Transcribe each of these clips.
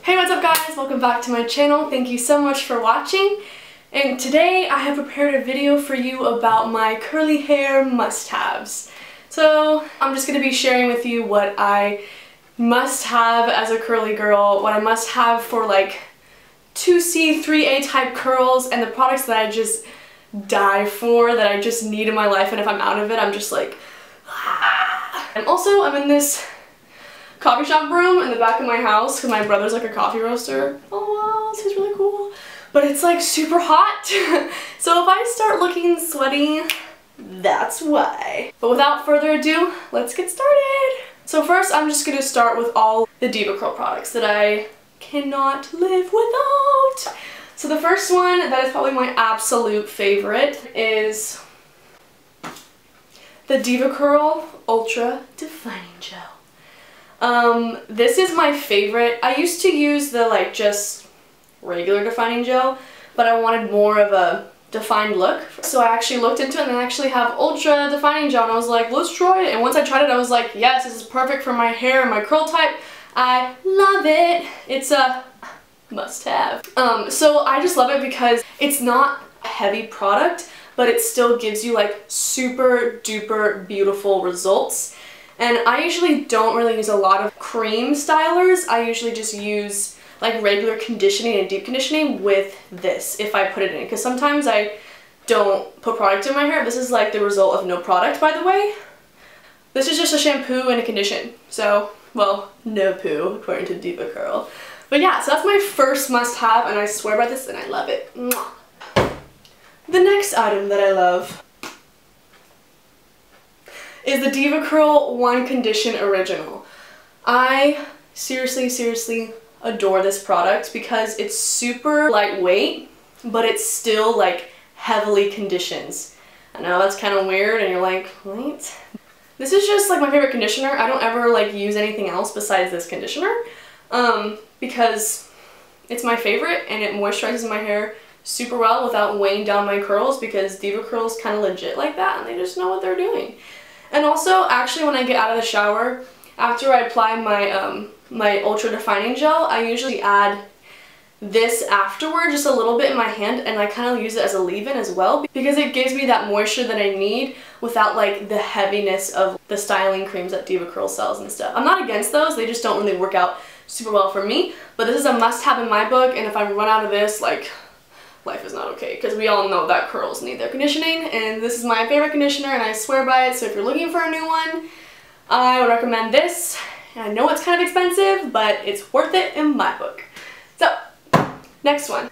Hey, what's up guys? Welcome back to my channel. Thank you so much for watching. And today I have prepared a video for you about my curly hair must-haves. So I'm just going to be sharing with you what I must have as a curly girl, what I must have for like 2C, 3A type curls, and the products that I just die for, that I just need in my life, and if I'm out of it, I'm just like, ah. And also I'm in this coffee shop room in the back of my house because my brother's like a coffee roaster. Oh wow, this is really cool. But it's like super hot. So if I start looking sweaty, that's why. But without further ado, let's get started. So first I'm just going to start with all the Diva Curl products that I cannot live without. So the first one that is probably my absolute favorite is the Diva Curl UltraDefining Gel. This is my favorite. I used to use the like just regular defining gel, but I wanted more of a defined look. So I actually looked into it and they actually have ultra defining gel and I was like, let's try it. And once I tried it, I was like, yes, this is perfect for my hair and my curl type. I love it. It's a must-have. So I just love it because it's not a heavy product, but it still gives you like super duper beautiful results. And I usually don't really use a lot of cream stylers. I usually just use like regular conditioning and deep conditioning with this if I put it in, because sometimes I don't put product in my hair. This is like the result of no product, by the way. This is just a shampoo and a condition. So, well, no poo according to Diva Curl. But yeah, so that's my first must-have and I swear by this and I love it. Mwah. The next item that I love is the Diva Curl One Condition Original. I seriously adore this product because it's super lightweight, but it still like heavily conditions. I know that's kind of weird and you're like, what? This is just like my favorite conditioner. I don't ever like use anything else besides this conditioner because it's my favorite and it moisturizes my hair super well without weighing down my curls, because Diva Curl's kind of legit like that and they just know what they're doing. And also, actually, when I get out of the shower, after I apply my my Ultra Defining Gel, I usually add this afterward, just a little bit in my hand, and I kind of use it as a leave-in as well, because it gives me that moisture that I need without like the heaviness of the styling creams that Diva Curl sells and stuff. I'm not against those, they just don't really work out super well for me, but this is a must-have in my book, and if I run out of this, like, life is not okay, because we all know that curls need their conditioning, and this is my favorite conditioner and I swear by it. So if you're looking for a new one, I would recommend this. And I know it's kind of expensive, but it's worth it in my book. So, next one.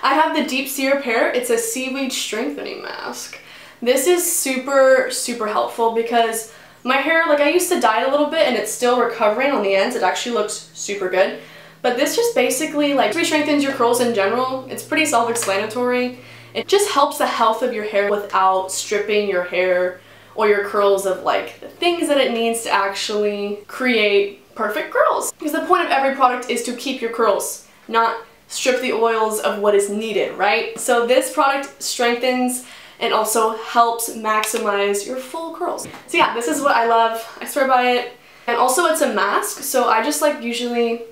I have the Deep Sea Repair. It's a seaweed strengthening mask. This is super helpful because my hair, like I used to dye it a little bit and it's still recovering on the ends. It actually looks super good. But this just basically like strengthens your curls in general. It's pretty self-explanatory. It just helps the health of your hair without stripping your hair or your curls of like the things that it needs to actually create perfect curls. Because the point of every product is to keep your curls, not strip the oils of what is needed, right? So this product strengthens and also helps maximize your full curls. So yeah, this is what I love. I swear by it. And also it's a mask, so I just like usually,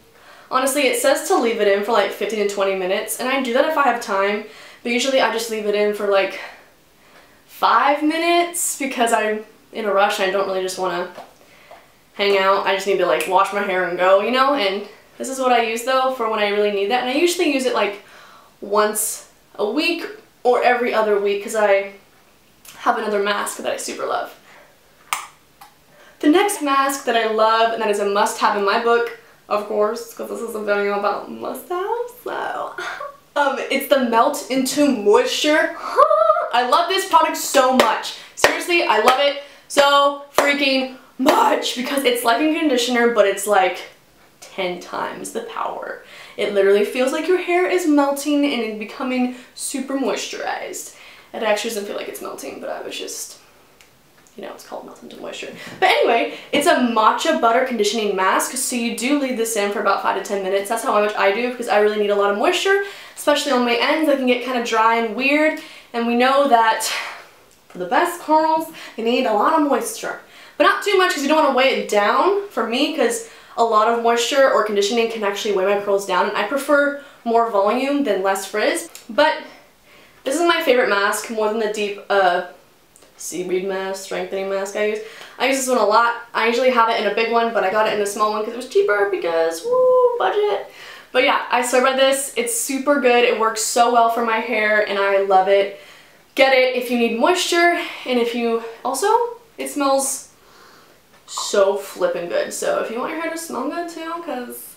honestly, it says to leave it in for like 15 to 20 minutes, and I do that if I have time, but usually I just leave it in for like 5 minutes because I'm in a rush and I don't really just want to hang out. I just need to like wash my hair and go, you know, and this is what I use though for when I really need that, and I usually use it like once a week or every other week because I have another mask that I super love. The next mask that I love and that is a must-have in my book, of course, because this is a video about must-haves, so it's the Melt Into Moisture. I love this product so much. Seriously, I love it so freaking much because it's like a conditioner, but it's like 10 times the power. It literally feels like your hair is melting and becoming super moisturized. It actually doesn't feel like it's melting, but I was just, you know, it's called Melt Into Moisture. But anyway, it's a matcha butter conditioning mask, so you do leave this in for about 5 to 10 minutes. That's how much I do because I really need a lot of moisture, especially on my ends. They can get kind of dry and weird, and we know that for the best curls, you need a lot of moisture. But not too much because you don't want to weigh it down. For me, because a lot of moisture or conditioning can actually weigh my curls down, and I prefer more volume than less frizz. But this is my favorite mask more than the deep seaweed mask, strengthening mask I use. I use this one a lot. I usually have it in a big one, but I got it in a small one because it was cheaper because, woo, budget. But yeah, I swear by this. It's super good. It works so well for my hair and I love it. Get it if you need moisture, and if you also, it smells so flippin' good. So if you want your hair to smell good too, because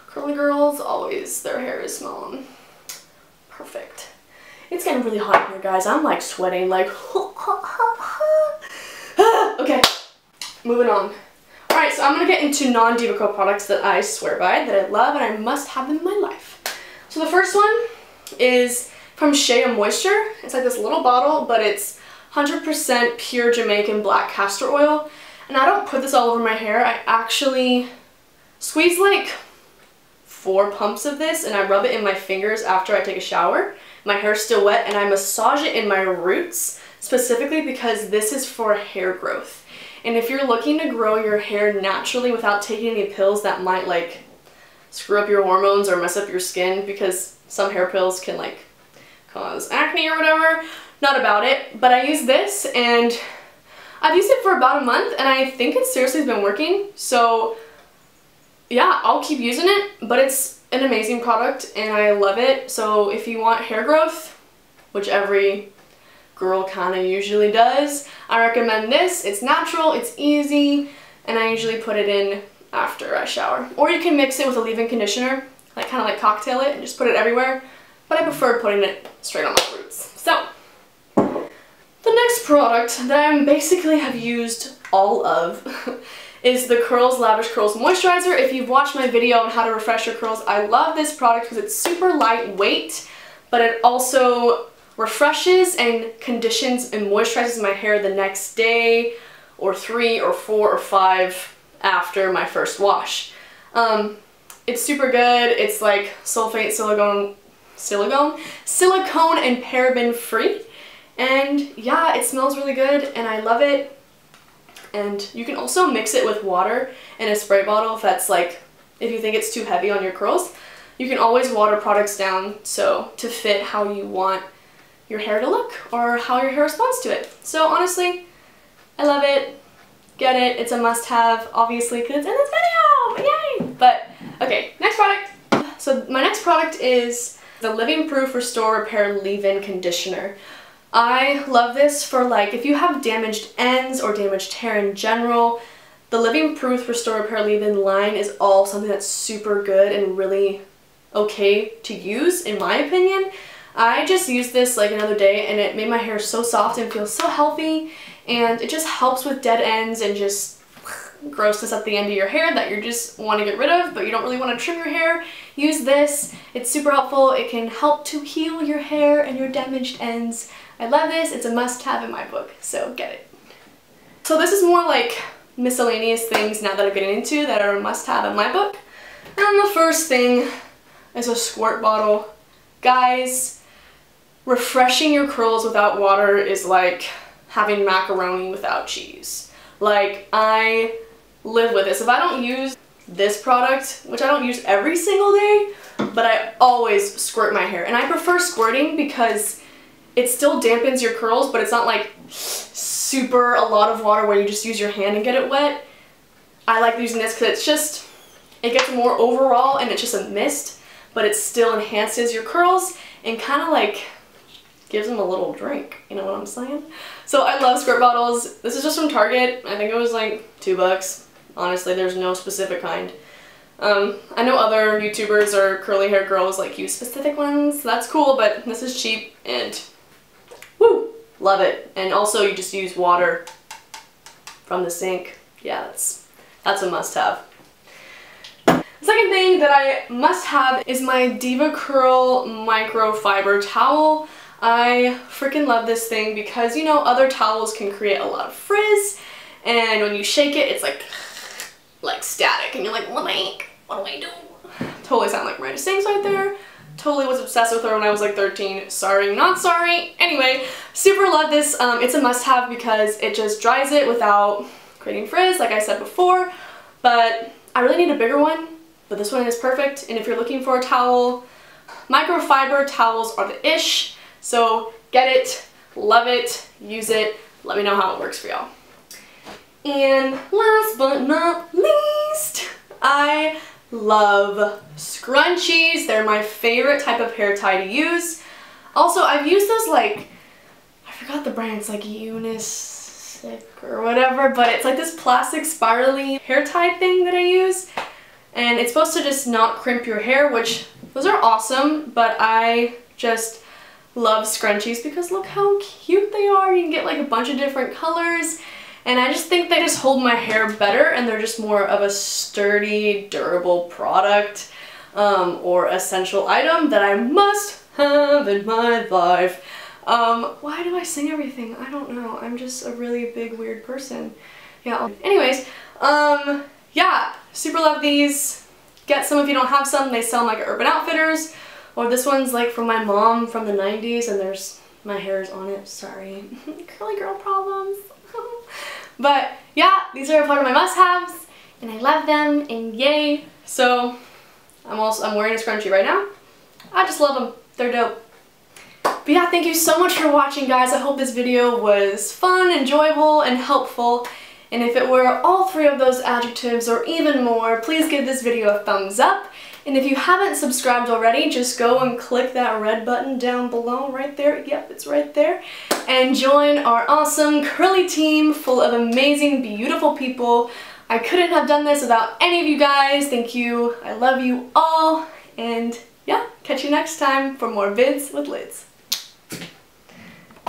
curly girls always, their hair is smelling perfect. It's getting really hot in here, guys. I'm like sweating, like, okay, moving on. Alright, so I'm going to get into non-Diva Curl products that I swear by, that I love, and I must have them in my life. So the first one is from Shea Moisture. It's like this little bottle, but it's 100% pure Jamaican black castor oil. And I don't put this all over my hair. I actually squeeze like 4 pumps of this, and I rub it in my fingers after I take a shower. My hair's still wet, and I massage it in my roots, specifically because this is for hair growth. And if you're looking to grow your hair naturally without taking any pills that might like screw up your hormones or mess up your skin, because some hair pills can like cause acne or whatever, not about it. But I use this, and I've used it for about a month, and I think it seriously has been working. So yeah, I'll keep using it, but it's an amazing product and I love it. So if you want hair growth, which every girl kind of usually does, I recommend this. It's natural, it's easy, and I usually put it in after I shower. Or you can mix it with a leave-in conditioner, like kind of like cocktail it and just put it everywhere, but I prefer putting it straight on my roots. So the next product that I basically have used all of is the Lavish Curls Moisturizer. If you've watched my video on how to refresh your curls, I love this product because it's super lightweight, but it also refreshes and conditions and moisturizes my hair the next day, or 3 or 4 or 5 after my first wash. It's super good. It's like sulfate, silicone and paraben free. And yeah, it smells really good and I love it. And you can also mix it with water in a spray bottle if that's like, if you think it's too heavy on your curls. You can always water products down so to fit how you want your hair to look or how your hair responds to it. So honestly, I love it. Get it. It's a must-have, obviously, because it's in this video. Yay! But okay, next product. So my next product is the Living Proof Restore Repair Leave-In Conditioner. I love this for like if you have damaged ends or damaged hair in general. The Living Proof Restore Repair Leave-In line is all something that's super good and really okay to use, in my opinion. I just used this like another day and it made my hair so soft and feel so healthy, and it just helps with dead ends and just grossness at the end of your hair that you just want to get rid of but you don't really want to trim your hair. Use this. It's super helpful. It can help to heal your hair and your damaged ends. I love this. It's a must-have in my book, so get it. So this is more like miscellaneous things now that I'm getting into that are a must-have in my book. And the first thing is a squirt bottle. Guys, refreshing your curls without water is like having macaroni without cheese. Like, I live with this. If I don't use this product, which I don't use every single day, but I always squirt my hair. And I prefer squirting because it still dampens your curls, but it's not like super a lot of water where you just use your hand and get it wet. I like using this because it's just, it gets more overall and it's just a mist, but it still enhances your curls and kind of like gives them a little drink, you know what I'm saying? So I love squirt bottles. This is just from Target. I think it was like $2. Honestly, there's no specific kind. I know other YouTubers or curly hair girls like use specific ones. That's cool, but this is cheap and woo, love it. And also you just use water from the sink. Yeah, that's a must-have. The second thing that I must have is my Diva Curl microfiber towel. I freaking love this thing because, you know, other towels can create a lot of frizz, and when you shake it, it's like static, and you're like, what do I do? Totally sound like Miranda Sings right there. Totally was obsessed with her when I was like 13. Sorry, not sorry. Anyway, super love this. It's a must-have because it just dries it without creating frizz, like I said before, but I really need a bigger one, but this one is perfect. And if you're looking for a towel, microfiber towels are the ish. So get it, love it, use it. Let me know how it works for y'all. And last but not least, I love scrunchies. They're my favorite type of hair tie to use. Also, I've used those like, I forgot the brand, it's like Unisec or whatever, but it's like this plastic spirally hair tie thing that I use. And it's supposed to just not crimp your hair, which those are awesome, but I just love scrunchies because look how cute they are. You can get like a bunch of different colors. And I just think they just hold my hair better, and they're just more of a sturdy, durable product or essential item that I must have in my life. Why do I sing everything? I don't know. I'm just a really big, weird person. Yeah. Anyways, yeah, super love these. Get some if you don't have some. They sell them like at Urban Outfitters. Or this one's like from my mom from the 90s, and there's my hair's on it. Sorry. Curly girl problems. But yeah, these are a part of my must-haves, and I love them, and yay. So I'm wearing a scrunchie right now. I just love them. They're dope. But yeah, thank you so much for watching, guys. I hope this video was fun, enjoyable, and helpful. And if it were all 3 of those adjectives or even more, please give this video a thumbs up. And if you haven't subscribed already, just go and click that red button down below right there. Yep, it's right there. And join our awesome curly team full of amazing, beautiful people. I couldn't have done this without any of you guys. Thank you. I love you all. And yeah, catch you next time for more vids with lids.